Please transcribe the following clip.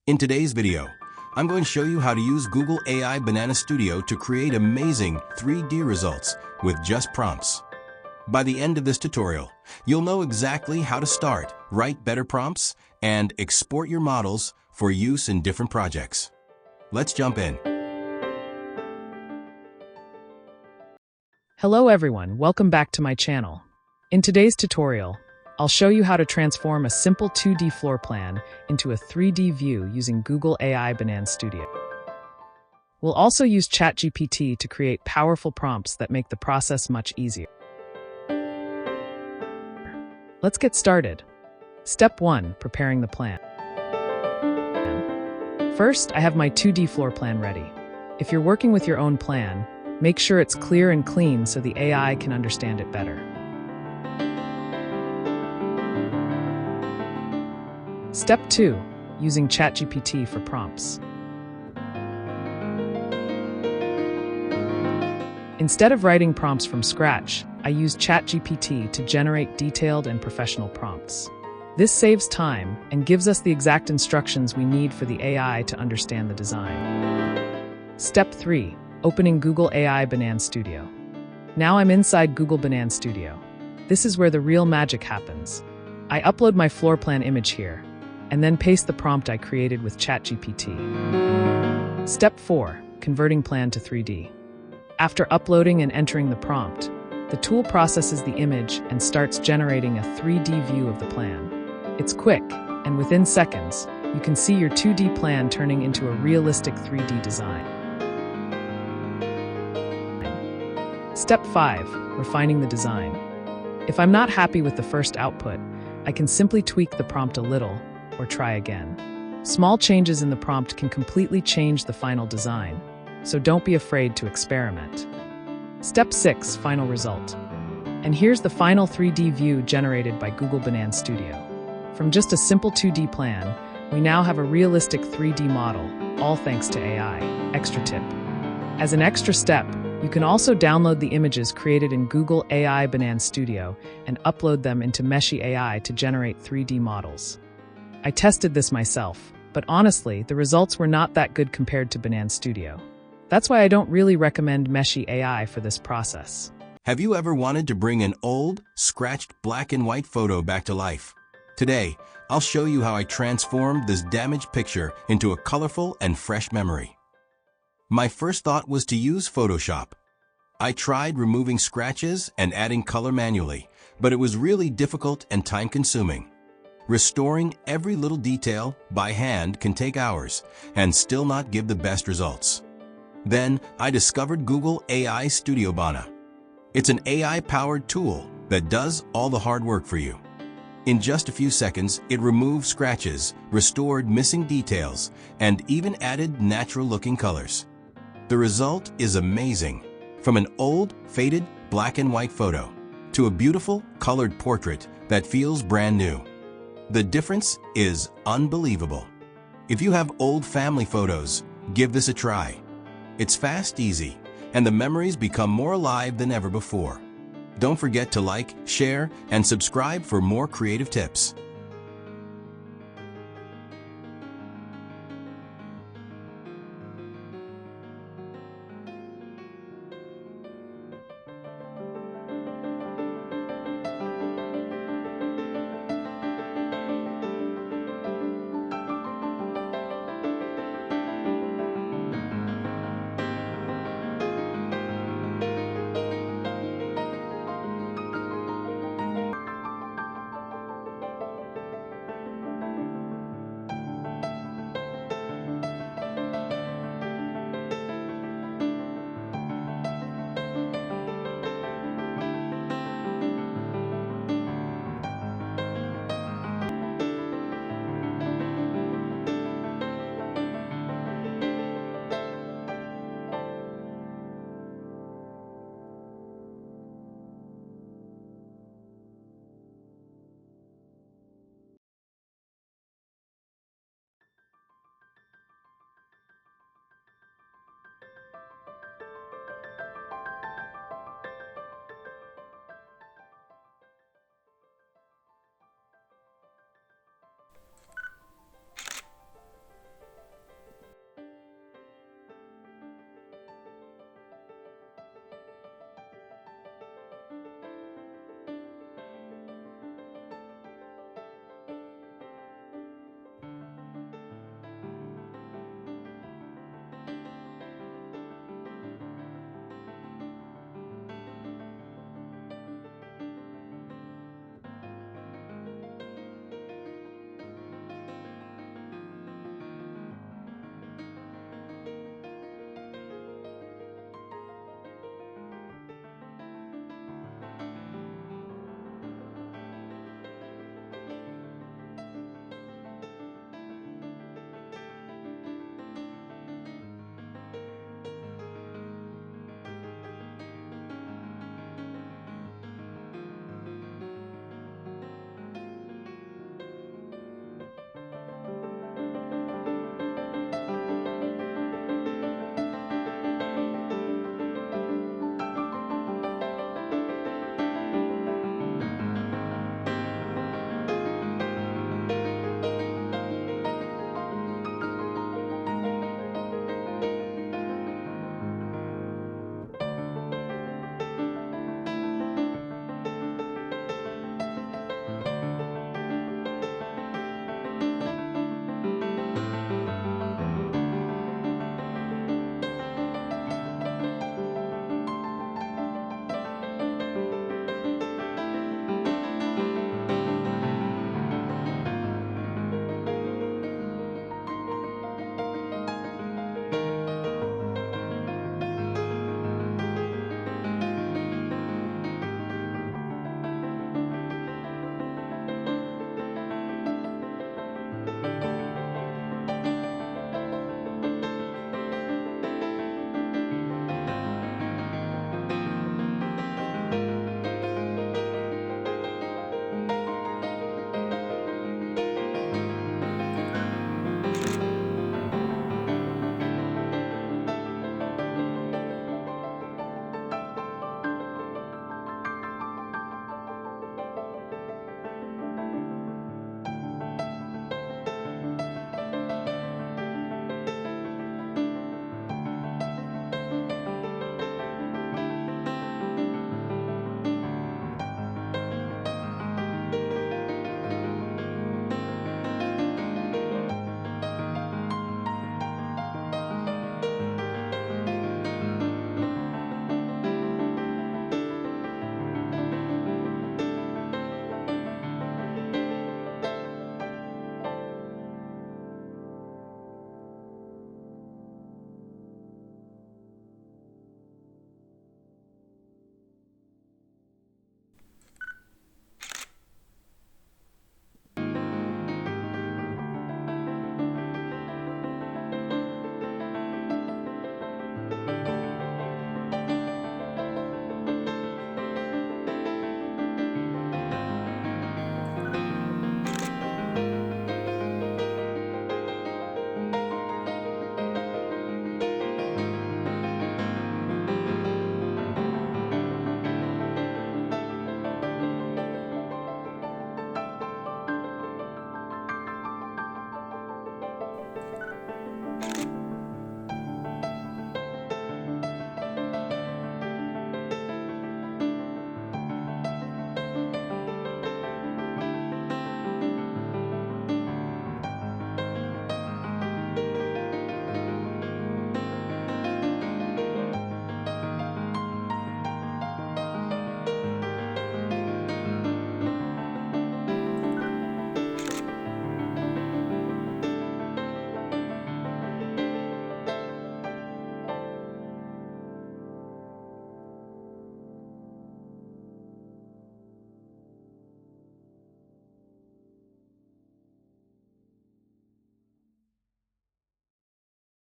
In today's video, I'm going to show you how to use Google AI Banana Studio to create amazing 3D results with just prompts. By the end of this tutorial, you'll know exactly how to start, write better prompts, and export your models for use in different projects. Let's jump in. Hello everyone, welcome back to my channel. In today's tutorial, I'll show you how to transform a simple 2D floor plan into a 3D view using Google AI Banana Studio. We'll also use ChatGPT to create powerful prompts that make the process much easier. Let's get started. Step 1. Preparing the plan. First, I have my 2D floor plan ready. If you're working with your own plan, make sure it's clear and clean so the AI can understand it better. Step 2. Using ChatGPT for prompts. Instead of writing prompts from scratch, I use ChatGPT to generate detailed and professional prompts. This saves time and gives us the exact instructions we need for the AI to understand the design. Step 3. Opening Google AI Banana Studio. Now I'm inside Google Banana Studio. This is where the real magic happens. I upload my floor plan image here, and then paste the prompt I created with ChatGPT. Step 4. Converting plan to 3D. After uploading and entering the prompt, the tool processes the image and starts generating a 3D view of the plan. It's quick, and within seconds, you can see your 2D plan turning into a realistic 3D design. Step 5. Refining the design. If I'm not happy with the first output, I can simply tweak the prompt a little or try again. Small changes in the prompt can completely change the final design, so don't be afraid to experiment. Step 6. Final result. And here's the final 3D view generated by Google Banana Studio. From just a simple 2D plan, we now have a realistic 3D model, all thanks to AI. Extra tip. As an extra step, you can also download the images created in Google AI Banana Studio and upload them into Meshy AI to generate 3D models. I tested this myself, but honestly, the results were not that good compared to Banana Studio. That's why I don't really recommend Meshy AI for this process. Have you ever wanted to bring an old, scratched black and white photo back to life? Today, I'll show you how I transformed this damaged picture into a colorful and fresh memory. My first thought was to use Photoshop. I tried removing scratches and adding color manually, but it was really difficult and time-consuming. Restoring every little detail by hand can take hours and still not give the best results. Then I discovered Google AI Studio Banana. It's an AI-powered tool that does all the hard work for you. In just a few seconds, it removed scratches, restored missing details, and even added natural-looking colors. The result is amazing. From an old, faded black and white photo to a beautiful, colored portrait that feels brand new. The difference is unbelievable. If you have old family photos, give this a try. It's fast, easy, and the memories become more alive than ever before. Don't forget to like, share, and subscribe for more creative tips.